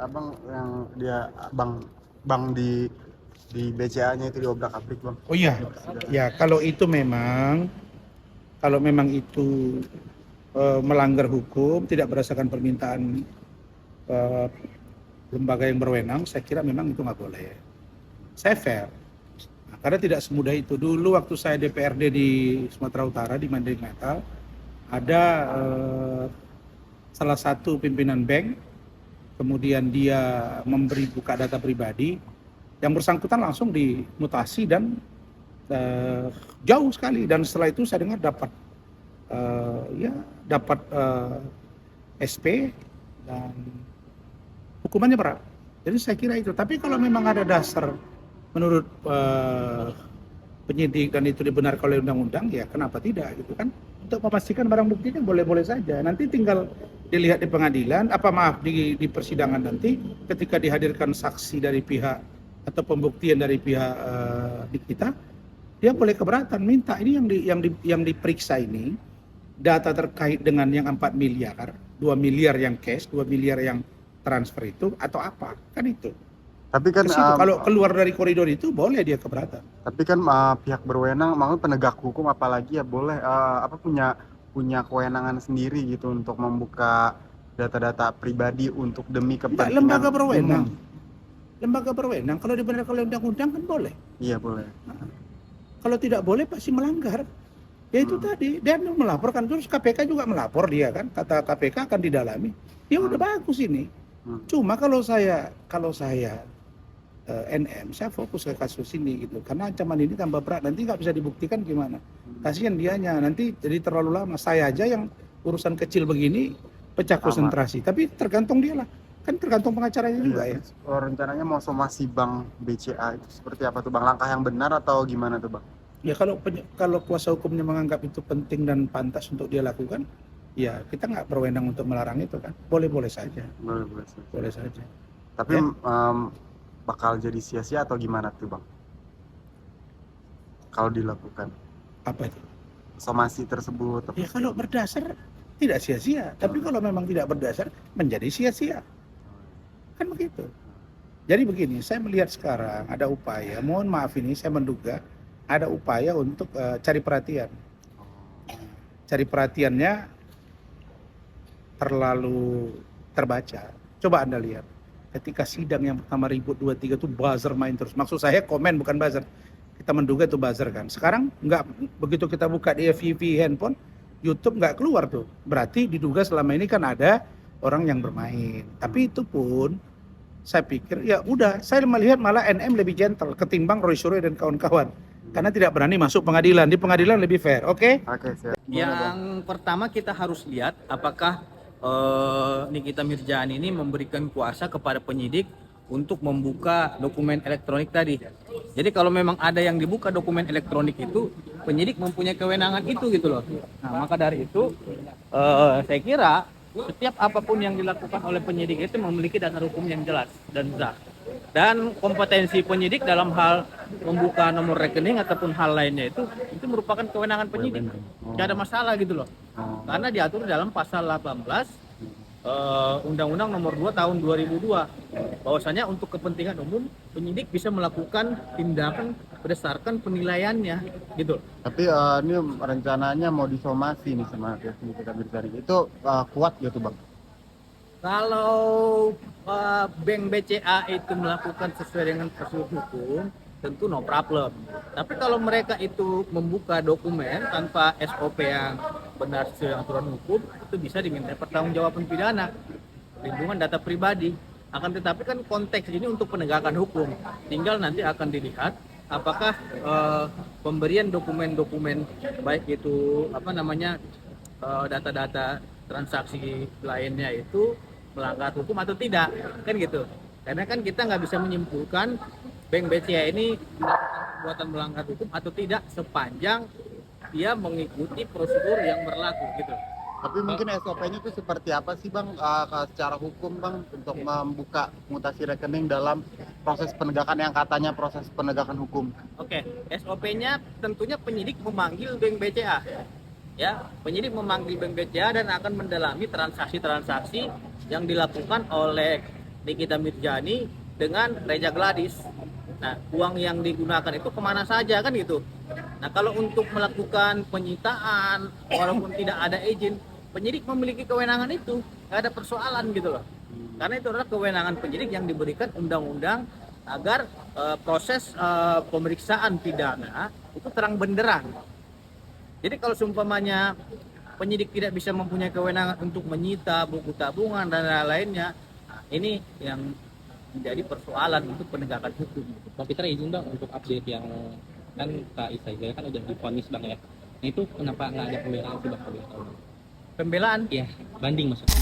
abang yang dia bang di BCA-nya itu diobrak-abrik bang. Oh iya, ya kalau memang itu melanggar hukum, tidak berdasarkan permintaan eh, lembaga yang berwenang, saya kira memang itu nggak boleh. Saya fair. Nah, karena tidak semudah itu. Dulu waktu saya DPRD di Sumatera Utara di Mandailing Natal, ada salah satu pimpinan bank, kemudian dia memberi buka data pribadi, yang bersangkutan langsung dimutasi dan jauh sekali. Dan setelah itu saya dengar dapat SP dan hukumannya berat. Jadi saya kira itu. Tapi kalau memang ada dasar menurut penyidik dan itu dibenarkan oleh undang-undang, ya kenapa tidak gitu kan? Untuk memastikan barang buktinya boleh-boleh saja. Nanti tinggal dilihat di pengadilan, di persidangan nanti ketika dihadirkan saksi dari pihak atau pembuktian dari pihak di kita, dia boleh keberatan minta ini yang diperiksa ini data terkait dengan yang 4 miliar, 2 miliar yang cash, 2 miliar yang transfer itu atau apa? Kan itu. Tapi kan kalau keluar dari koridor itu boleh dia keberatan. Tapi kan pihak berwenang, maksudnya penegak hukum apalagi ya boleh punya kewenangan sendiri gitu untuk membuka data-data pribadi untuk demi kepentingan lembaga berwenang. umum. Lembaga berwenang kalau dibenarkan oleh undang-undang kan boleh. Iya boleh. Kalau tidak boleh pasti melanggar. Ya itu tadi, dia melaporkan, terus KPK juga melapor dia kan, kata KPK akan didalami. Ya udah bagus ini. Cuma kalau saya NM, saya fokus ke kasus ini gitu, karena ancaman ini tambah berat, nanti nggak bisa dibuktikan gimana. Kasihan dianya, nanti jadi terlalu lama. Saya aja yang urusan kecil begini pecah konsentrasi, tapi tergantung dia lah. Kan tergantung pengacaranya juga ya. Rencananya mau somasi Bank BCA itu seperti apa tuh Bang? Langkah yang benar atau gimana tuh Bang? Ya kalau kuasa hukumnya menganggap itu penting dan pantas untuk dia lakukan, ya kita nggak berwenang untuk melarang itu kan. Boleh-boleh saja. Boleh saja. Tapi ya? Bakal jadi sia-sia atau gimana tuh Bang? Kalau dilakukan. Apa itu? Somasi tersebut. Ya kalau berdasar tidak sia-sia. Tapi kalau memang tidak berdasar menjadi sia-sia. Kan begitu. Jadi begini, saya melihat sekarang ada upaya, mohon maaf ini saya menduga ada upaya untuk cari perhatian. Cari perhatiannya terlalu terbaca. Coba Anda lihat, ketika sidang yang pertama ribut 2-3 itu buzzer main terus. Maksud saya komen bukan buzzer. Kita menduga itu buzzer kan. Sekarang nggak, begitu kita buka di FYP handphone, YouTube nggak keluar tuh. Berarti diduga selama ini kan ada orang yang bermain. Tapi itu pun saya pikir ya udah, saya melihat malah NM lebih gentle ketimbang Roy Suryo dan kawan-kawan. Karena tidak berani masuk pengadilan. Di pengadilan lebih fair, oke? Oke, siap. Yang pertama kita harus lihat apakah Nikita Mirzani ini memberikan kuasa kepada penyidik untuk membuka dokumen elektronik tadi. Jadi kalau memang ada yang dibuka dokumen elektronik itu, penyidik mempunyai kewenangan itu gitu loh. Nah maka dari itu saya kira setiap apapun yang dilakukan oleh penyidik itu memiliki dasar hukum yang jelas dan sah. Dan kompetensi penyidik dalam hal membuka nomor rekening ataupun hal lainnya itu merupakan kewenangan penyidik. Tidak ada masalah gitu loh. Karena diatur dalam pasal 18 Undang-Undang Nomor 2 Tahun 2002 bahwasanya untuk kepentingan umum penyidik bisa melakukan tindakan berdasarkan penilaiannya gitu. Tapi ini rencananya mau disomasi nih sama Nikita Mirzani. Itu kuat gitu Bang? Kalau Bank BCA itu melakukan sesuai dengan prosedur hukum, tentu no problem. Tapi kalau mereka itu membuka dokumen tanpa SOP yang benar sesuai aturan hukum, itu bisa diminta pertanggungjawaban pidana, perlindungan data pribadi. Akan tetapi kan konteks ini untuk penegakan hukum. Tinggal nanti akan dilihat apakah pemberian dokumen-dokumen baik itu data-data transaksi lainnya itu melanggar hukum atau tidak, kan gitu. Karena kan kita nggak bisa menyimpulkan Bank BCA ini melakukan perbuatan melanggar hukum atau tidak sepanjang dia mengikuti prosedur yang berlaku gitu. Tapi mungkin SOP-nya itu seperti apa sih Bang secara hukum Bang untuk membuka mutasi rekening dalam proses penegakan yang katanya proses penegakan hukum? Oke, SOP-nya tentunya penyidik memanggil Bank BCA. Ya, penyidik memanggil Bank BCA dan akan mendalami transaksi-transaksi yang dilakukan oleh Nikita Mirjani dengan Reja Gladys. Nah, uang yang digunakan itu kemana saja kan gitu. Nah, kalau untuk melakukan penyitaan walaupun tidak ada izin, penyidik memiliki kewenangan itu, nggak ada persoalan gitu loh. Karena itu adalah kewenangan penyidik yang diberikan undang-undang agar proses pemeriksaan pidana itu terang benderang. Jadi kalau seumpamanya penyidik tidak bisa mempunyai kewenangan untuk menyita buku tabungan dan lain-lainnya, nah, ini yang menjadi persoalan untuk penegakan hukum. Bang Peter izin dong untuk update yang kan Kak Isa Hidayat kan udah divonis Bang ya. Nah itu kenapa nggak ada pembelaan sih Bang? Pembelaan Iya, banding maksudnya.